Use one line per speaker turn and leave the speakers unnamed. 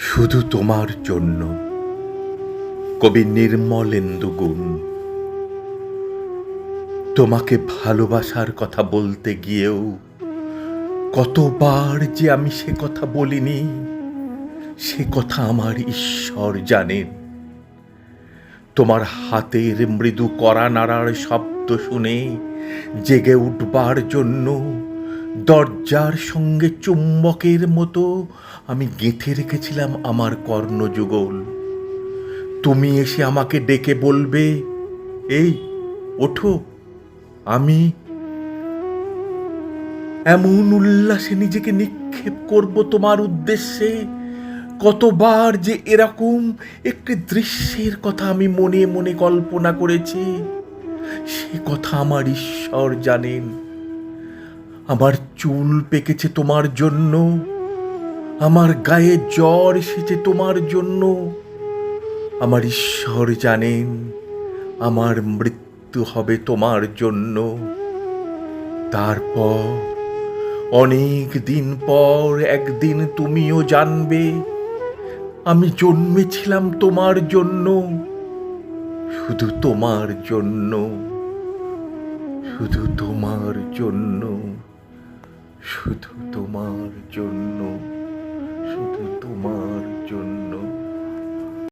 শুধু তোমার জন্য। কবি নির্মলেন্দু গুণ। তোমাকে ভালোবাসার কথা বলতে গিয়েও কতবার যে আমি সে কথা বলিনি, সে কথা আমার ঈশ্বর জানেন। তোমার হাতের মৃদু কড়া নাড়ার শব্দ শুনে জেগে উঠবার জন্য দরজার সঙ্গে চুম্বকের মতো আমি গেঁথে রেখেছিলাম আমার কর্ণযুগল। তুমি এসে আমাকে ডেকে বলবে, এই ওঠো। আমি এমন উল্লাসে নিজেকে নিক্ষেপ করব তোমার উদ্দেশ্যে, কতবার যে এরকম একটি দৃশ্যের কথা আমি মনে মনে কল্পনা করেছি, সে কথা আমার ঈশ্বর জানেন। আমার চুল পেকেছে তোমার জন্য, আমার গায়ে জ্বর এসেছে তোমার জন্য। আমার ঈশ্বর জানেন আমার মৃত্যু হবে তোমার জন্য। তারপর অনেক দিন পর একদিন তুমিও জানবে আমি জন্মেছিলাম তোমার জন্য, শুধু তোমার জন্য, শুধু তোমার জন্য, শুধু তোমার জন্য, শুধু তোমার জন্য।